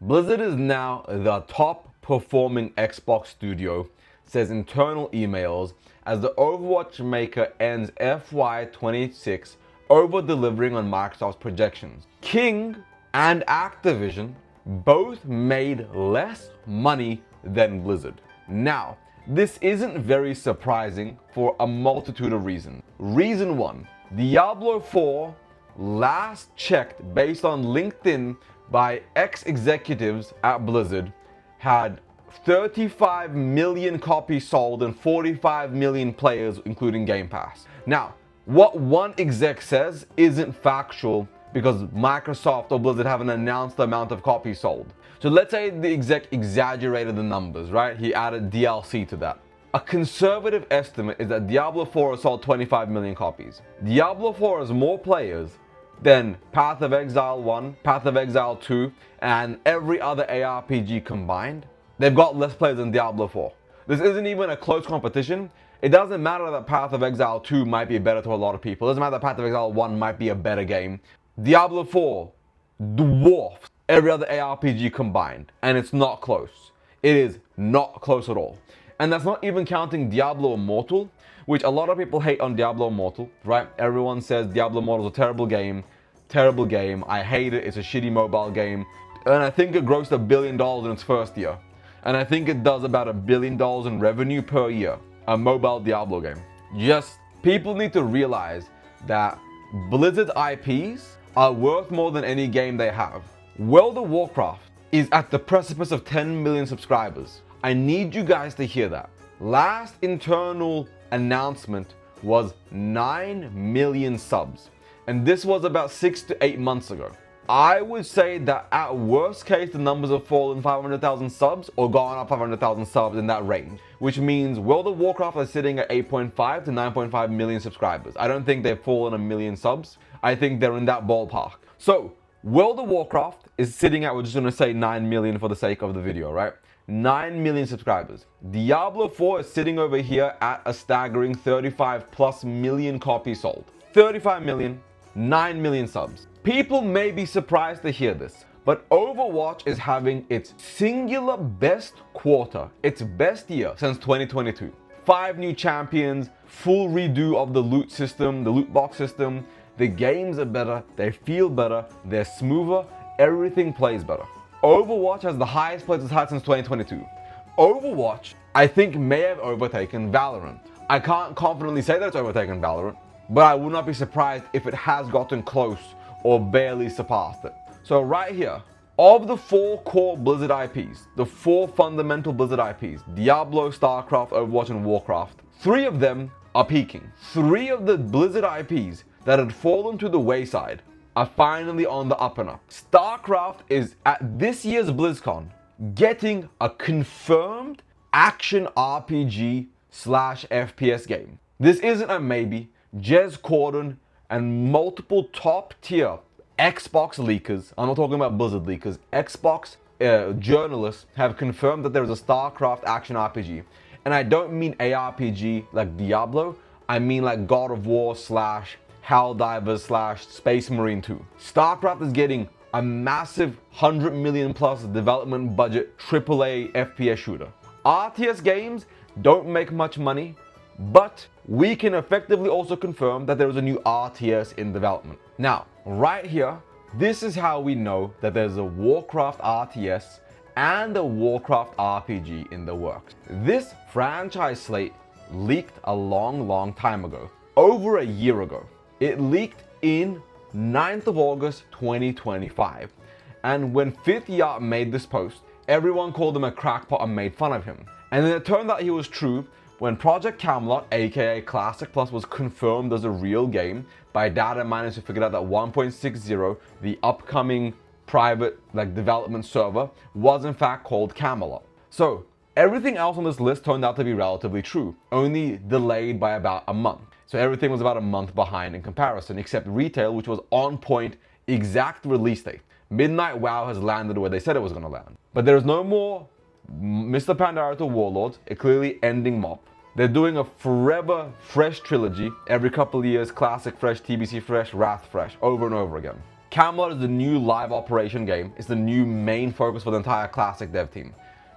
Blizzard is now the top performing Xbox studio, says internal emails, as the Overwatch maker ends FY26 over-delivering on Microsoft's projections. King and Activision both made less money than Blizzard. Now, this isn't very surprising for a multitude of reasons. Reason 1, Diablo 4, last checked based on LinkedIn by ex-executives at Blizzard, had 35 million copies sold and 45 million players, including Game Pass. Now, what one exec says isn't factual because Microsoft or Blizzard haven't announced the amount of copies sold. So let's say the exec exaggerated the numbers, right? He added DLC to that. A conservative estimate is that Diablo 4 has sold 25 million copies. Diablo 4 has more players than Path of Exile 1, Path of Exile 2, and every other ARPG combined. They've got less players than Diablo 4. This isn't even a close competition. It doesn't matter that Path of Exile 2 might be better to a lot of people. It doesn't matter that Path of Exile 1 might be a better game. Diablo 4 dwarfs every other ARPG combined, and it's not close. It is not close at all. And that's not even counting Diablo Immortal, which a lot of people hate on Diablo Immortal, right? Everyone says Diablo Immortal is a terrible game. I hate it. It's a shitty mobile game. And I think it grossed $1 billion in its first year. And I think it does about $1 billion in revenue per year. A mobile Diablo game. Just, people need to realize that Blizzard IPs are worth more than any game they have. World of Warcraft is at the precipice of 10 million subscribers. I need you guys to hear that. Last internal announcement was 9 million subs. And this was about 6 to 8 months ago. I would say that at worst case, the numbers have fallen 500,000 subs or gone up 500,000 subs in that range, which means World of Warcraft is sitting at 8.5 to 9.5 million subscribers. I don't think they've fallen a million subs. I think they're in that ballpark. So World of Warcraft is sitting at, we're just going to say 9 million for the sake of the video, right? 9 million subscribers. Diablo 4 is sitting over here at a staggering 35 plus million copies sold. 35 million, 9 million subs. People may be surprised to hear this, but Overwatch is having its singular best quarter, its best year since 2022. 5 new champions, full redo of the loot system, the loot box system. The games are better, they feel better, they're smoother, everything plays better. Overwatch has the highest players it's had since 2022. Overwatch, I think, may have overtaken Valorant. I can't confidently say that it's overtaken Valorant, but I would not be surprised if it has gotten close or barely surpassed it. So right here, of the 4 core Blizzard IPs, the 4 fundamental Blizzard IPs, Diablo, StarCraft, Overwatch, and Warcraft, 3 of them are peaking. 3 of the Blizzard IPs that had fallen to the wayside are finally on the up and up. StarCraft is at this year's BlizzCon getting a confirmed action RPG / FPS game. This isn't a maybe. Jez Corden and multiple top tier Xbox leakers, I'm not talking about Blizzard leakers, Xbox journalists have confirmed that there is a StarCraft action RPG. And I don't mean ARPG like Diablo, I mean like God of War / Helldivers / Space Marine 2. StarCraft is getting a massive 100 million plus development budget AAA FPS shooter. RTS games don't make much money, but we can effectively also confirm that there is a new RTS in development. Now, right here, this is how we know that there's a Warcraft RTS and a Warcraft RPG in the works. This franchise slate leaked a long time ago, over a year ago. It leaked in 9th of August 2025. And when Fifth Yacht made this post, everyone called him a crackpot and made fun of him. And then it turned out he was true when Project Camelot, aka Classic Plus, was confirmed as a real game by data miners who figured out that 1.60, the upcoming private development server, was in fact called Camelot. So everything else on this list turned out to be relatively true, only delayed by about a month. So everything was about a month behind in comparison, except retail, which was on point, exact release date. Midnight WoW has landed where they said it was going to land. But there is no more Mr. Pandora to Warlords, a clearly ending MOP. They're doing a forever fresh trilogy, every couple of years, Classic Fresh, TBC Fresh, Wrath Fresh, over and over again. Camelot is the new live operation game. It's the new main focus for the entire Classic dev team.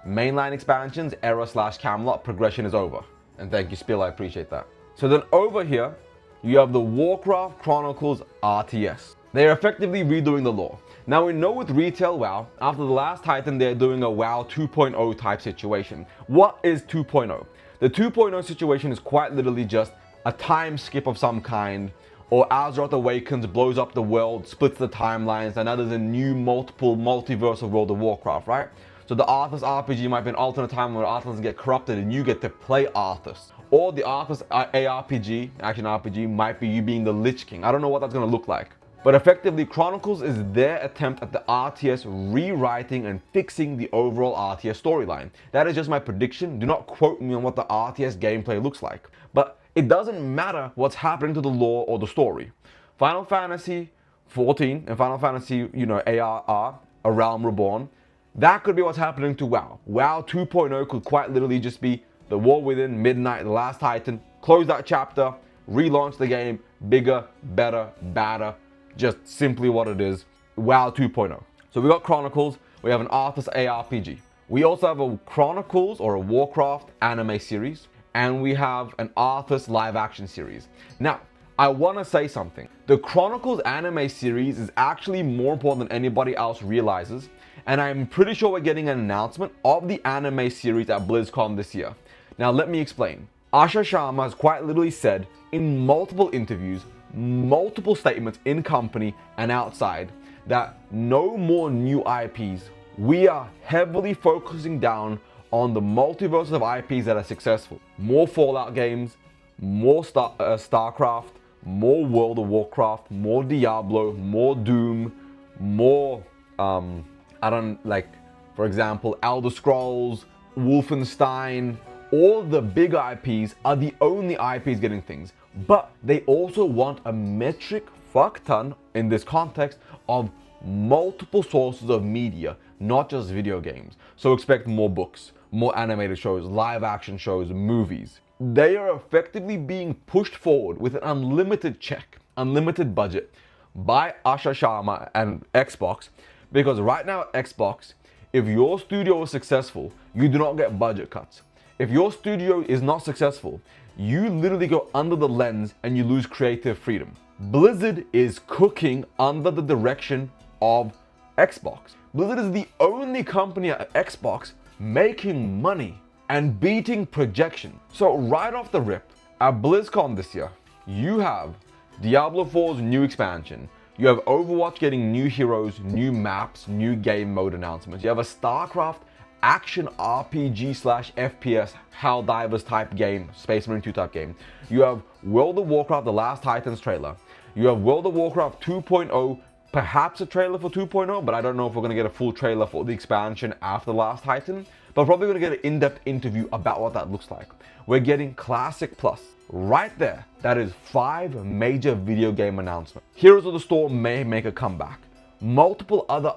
Mainline expansions, Era/Camelot, progression is over. And thank you, Spill, I appreciate that. So then over here, you have the Warcraft Chronicles RTS. They're effectively redoing the lore. Now we know with retail WoW, after the last Titan, they're doing a WoW 2.0 type situation. What is 2.0? The 2.0 situation is quite literally just a time skip of some kind, or Azeroth Awakens, blows up the world, splits the timelines, and now there's a new multiverse of World of Warcraft, right? So the Arthas RPG might be an alternate time where Arthas get corrupted and you get to play Arthas. Or the Arthas ARPG, action RPG, might be you being the Lich King. I don't know what that's going to look like. But effectively, Chronicles is their attempt at the RTS rewriting and fixing the overall RTS storyline. That is just my prediction. Do not quote me on what the RTS gameplay looks like. But it doesn't matter what's happening to the lore or the story. Final Fantasy 14 and Final Fantasy, ARR, A Realm Reborn, that could be what's happening to WoW. WoW 2.0 could quite literally just be the War Within, Midnight, The Last Titan, close that chapter, relaunch the game, bigger, better, badder, just simply what it is, WoW 2.0. So we got Chronicles, we have an Arthas ARPG. We also have a Chronicles or a Warcraft anime series, and we have an Arthas live action series. Now, I want to say something. The Chronicles anime series is actually more important than anybody else realizes, and I'm pretty sure we're getting an announcement of the anime series at BlizzCon this year. Now, let me explain. Asha Sharma has quite literally said in multiple interviews, multiple statements in company and outside, that no more new IPs. We are heavily focusing down on the multiverse of IPs that are successful. More Fallout games, more StarCraft, more World of Warcraft, more Diablo, more Doom, more, for example, Elder Scrolls, Wolfenstein. All the big IPs are the only IPs getting things. But they also want a metric fuck ton, in this context, of multiple sources of media, not just video games. So expect more books, more animated shows, live action shows, movies. They are effectively being pushed forward with an unlimited check, unlimited budget by Asha Sharma and Xbox, because right now at Xbox, if your studio is successful, you do not get budget cuts. If your studio is not successful, you literally go under the lens and you lose creative freedom. Blizzard is cooking under the direction of Xbox. Blizzard is the only company at Xbox making money and beating projection. So right off the rip, at BlizzCon this year, you have Diablo 4's new expansion. You have Overwatch getting new heroes, new maps, new game mode announcements. You have a StarCraft action RPG/FPS Helldivers type game, Space Marine 2 type game. You have World of Warcraft The Last Titans trailer. You have World of Warcraft 2.0, perhaps a trailer for 2.0, but I don't know if we're going to get a full trailer for the expansion after The Last Titan, but probably going to get an in-depth interview about what that looks like. We're getting Classic Plus. Right there, that is 5 major video game announcements. Heroes of the Storm may make a comeback. Multiple other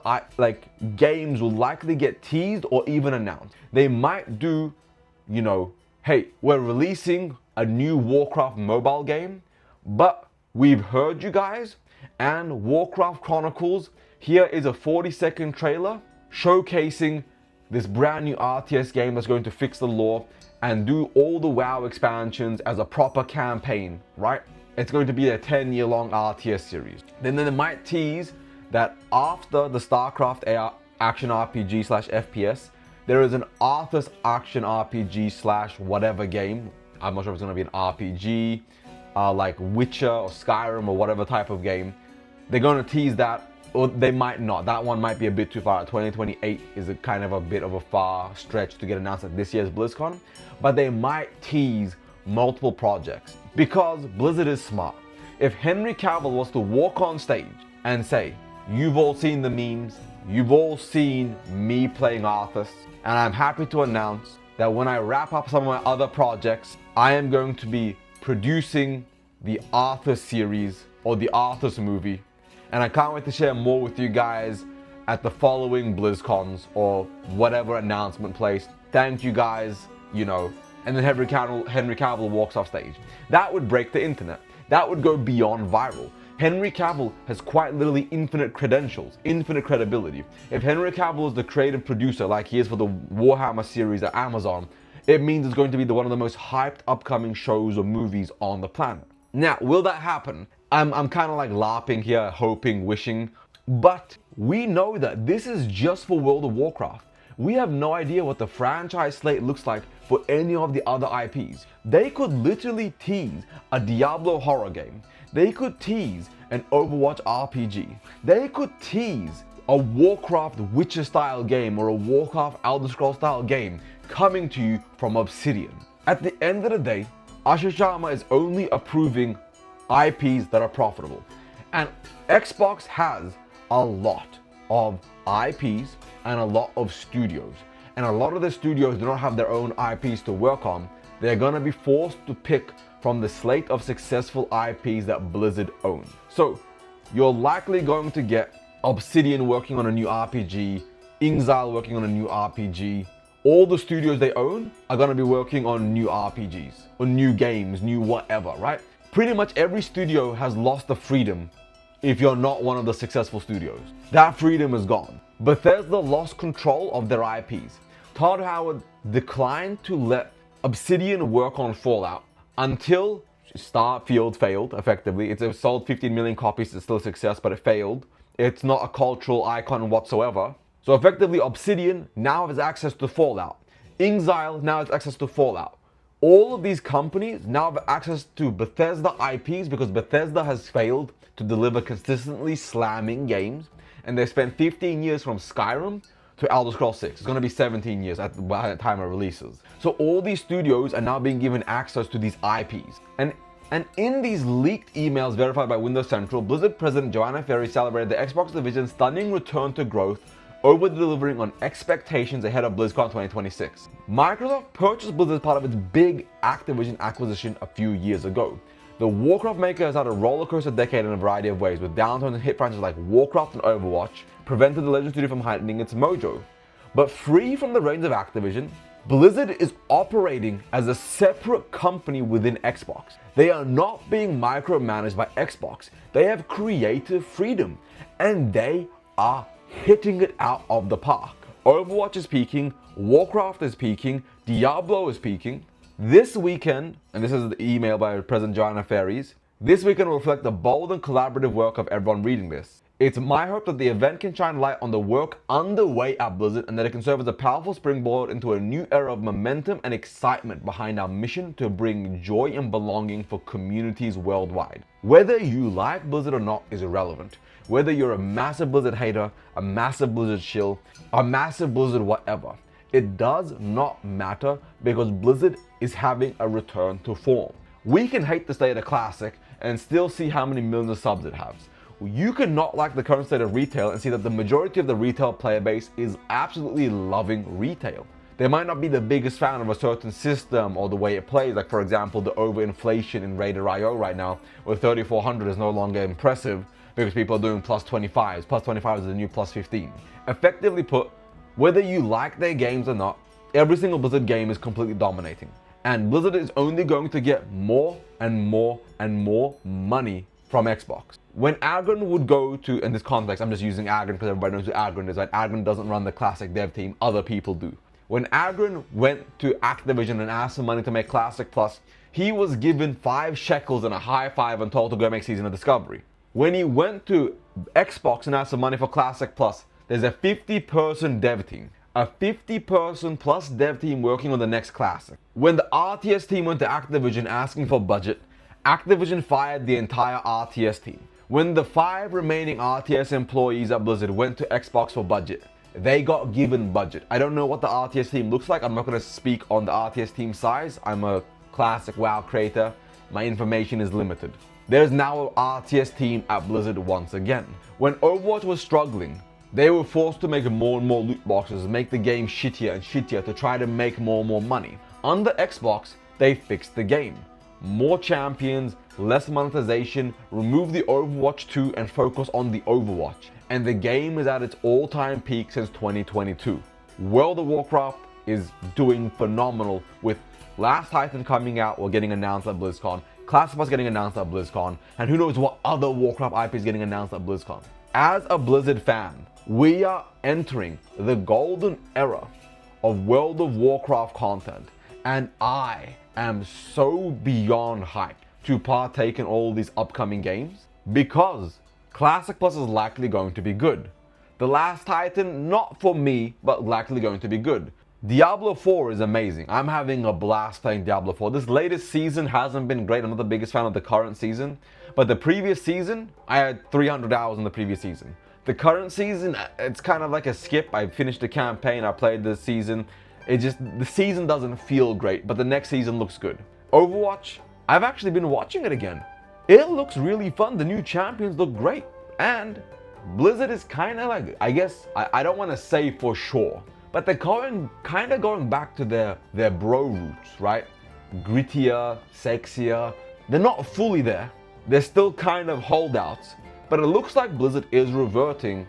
games will likely get teased or even announced. They might do, hey, we're releasing a new Warcraft mobile game, but we've heard you guys, and Warcraft Chronicles, here is a 40-second trailer showcasing this brand new RTS game that's going to fix the lore and do all the WoW expansions as a proper campaign, right? It's going to be a 10-year-long RTS series. Then they might tease that after the StarCraft action RPG/FPS, there is an Arthas action RPG/whatever game. I'm not sure if it's going to be an RPG, like Witcher or Skyrim or whatever type of game. They're going to tease that, or they might not. That one might be a bit too far. 2028 is a kind of a bit of a far stretch to get announced at this year's BlizzCon, but they might tease multiple projects because Blizzard is smart. If Henry Cavill was to walk on stage and say, "You've all seen the memes, you've all seen me playing Arthas, and I'm happy to announce that when I wrap up some of my other projects, I am going to be producing the Arthas series or the Arthas movie, and I can't wait to share more with you guys at the following BlizzCons or whatever announcement place. Thank you guys," and then Henry Cavill walks off stage. That would break the internet. That would go beyond viral. Henry Cavill has quite literally infinite credentials, infinite credibility. If Henry Cavill is the creative producer like he is for the Warhammer series at Amazon, it means it's going to be one of the most hyped upcoming shows or movies on the planet. Now, will that happen? I'm kind of like LARPing here, hoping, wishing, but we know that this is just for World of Warcraft. We have no idea what the franchise slate looks like for any of the other IPs. They could literally tease a Diablo horror game. They could tease an Overwatch RPG. They could tease a Warcraft Witcher style game or a Warcraft Elder Scrolls style game coming to you from Obsidian. At the end of the day, Ashish Sharma is only approving IPs that are profitable. And Xbox has a lot of IPs and a lot of studios. And a lot of the studios do not have their own IPs to work on. They're gonna be forced to pick from the slate of successful IPs that Blizzard owns. So you're likely going to get Obsidian working on a new RPG, Inxile working on a new RPG. All the studios they own are gonna be working on new RPGs, or new games, new whatever, right? Pretty much every studio has lost the freedom if you're not one of the successful studios. That freedom is gone. Bethesda lost control of their IPs. Todd Howard declined to let Obsidian work on Fallout until Starfield failed, effectively. It sold 15 million copies, it's still a success, but it failed. It's not a cultural icon whatsoever. So effectively, Obsidian now has access to Fallout. Inxile now has access to Fallout. All of these companies now have access to Bethesda IPs because Bethesda has failed to deliver consistently slamming games. And they spent 15 years from Skyrim to Elder Scrolls 6. It's going to be 17 years by the time it releases. So all these studios are now being given access to these IPs. And in these leaked emails verified by Windows Central, Blizzard President Joanna Ferry celebrated the Xbox division's stunning return to growth, over-delivering on expectations ahead of BlizzCon 2026. Microsoft purchased Blizzard as part of its big Activision acquisition a few years ago. The Warcraft maker has had a rollercoaster decade in a variety of ways, with downturns and hit franchises like Warcraft and Overwatch prevented the Legend Studio from heightening its mojo. But free from the reins of Activision, Blizzard is operating as a separate company within Xbox. They are not being micromanaged by Xbox. They have creative freedom, and they are hitting it out of the park. Overwatch is peaking, Warcraft is peaking, Diablo is peaking. This weekend, and this is the email by President Joanna Ferries, this weekend will reflect the bold and collaborative work of everyone reading this. It's my hope that the event can shine light on the work underway at Blizzard and that it can serve as a powerful springboard into a new era of momentum and excitement behind our mission to bring joy and belonging for communities worldwide. Whether you like Blizzard or not is irrelevant. Whether you're a massive Blizzard hater, a massive Blizzard shill, a massive Blizzard whatever, it does not matter because Blizzard is having a return to form. We can hate the state of Classic and still see how many millions of subs it has. You can not like the current state of retail and see that the majority of the retail player base is absolutely loving retail. They might not be the biggest fan of a certain system or the way it plays, like for example the overinflation in Raider.io right now, where 3400 is no longer impressive because people are doing plus 25s. Plus 25 is the new plus 15. Effectively put, whether you like their games or not, every single Blizzard game is completely dominating. And Blizzard is only going to get more and more and more money from Xbox. When Agron would go to, in this context, I'm just using Agron because everybody knows who Agron is, right? Agron doesn't run the Classic dev team, other people do. When Agron went to Activision and asked for money to make Classic Plus, he was given 5 shekels and a high five and told to go make Season of Discovery. When he went to Xbox and asked for money for Classic Plus, there's a 50-person dev team. A 50-person plus dev team working on the next Classic. When the RTS team went to Activision asking for budget, Activision fired the entire RTS team. When the 5 remaining RTS employees at Blizzard went to Xbox for budget, they got given budget. I don't know what the RTS team looks like. I'm not going to speak on the RTS team size. I'm a Classic WoW creator. My information is limited. There's now an RTS team at Blizzard once again. When Overwatch was struggling, they were forced to make more and more loot boxes, make the game shittier and shittier to try to make more and more money. Under Xbox, they fixed the game. More champions, less monetization, remove the Overwatch 2 and focus on the Overwatch. And the game is at its all-time peak since 2022. World of Warcraft is doing phenomenal with Last Titan coming out or getting announced at BlizzCon, Classic Plus getting announced at BlizzCon, and who knows what other Warcraft IP is getting announced at BlizzCon. As a Blizzard fan, we are entering the golden era of World of Warcraft content, and I am so beyond hyped to partake in all these upcoming games because Classic Plus is likely going to be good. The Last Titan, not for me, but likely going to be good. Diablo 4 is amazing. I'm having a blast playing Diablo 4. This latest season hasn't been great. I'm not the biggest fan of the current season, but the previous season, I had 300 hours in the previous season. The current season, it's kind of like a skip. I finished the campaign, I played this season. The season doesn't feel great, but the next season looks good. Overwatch, I've actually been watching it again. It looks really fun. The new champions look great. And Blizzard is kind of like, I guess, I don't want to say for sure, but they're kind of going back to their bro roots, right? Grittier, sexier. They're not fully there. They're still kind of holdouts, but it looks like Blizzard is reverting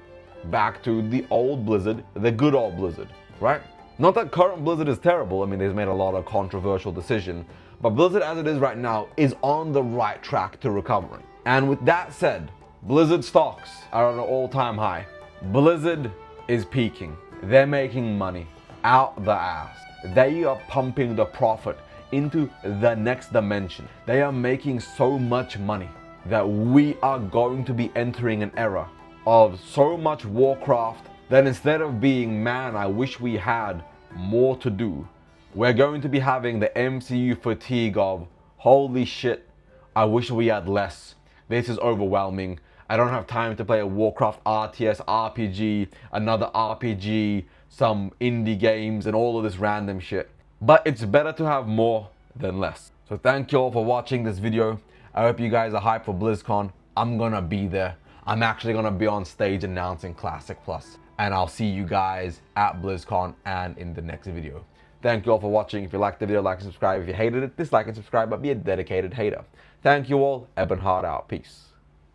back to the old Blizzard, the good old Blizzard, right? Not that current Blizzard is terrible. I mean, they've made a lot of controversial decisions, but Blizzard as it is right now is on the right track to recovering. And with that said, Blizzard stocks are at an all-time high. Blizzard is peaking. They're making money out the ass. They are pumping the profit into the next dimension. They are making so much money that we are going to be entering an era of so much Warcraft that instead of being, man, I wish we had more to do, we're going to be having the MCU fatigue of, holy shit, I wish we had less. This is overwhelming. I don't have time to play a Warcraft RTS RPG, another RPG, some indie games, and all of this random shit. But it's better to have more than less. So thank you all for watching this video. I hope you guys are hyped for BlizzCon. I'm gonna be there. I'm actually gonna be on stage announcing Classic Plus. And I'll see you guys at BlizzCon and in the next video. Thank you all for watching. If you liked the video, like and subscribe. If you hated it, dislike and subscribe, but be a dedicated hater. Thank you all. Ebonheart out. Peace.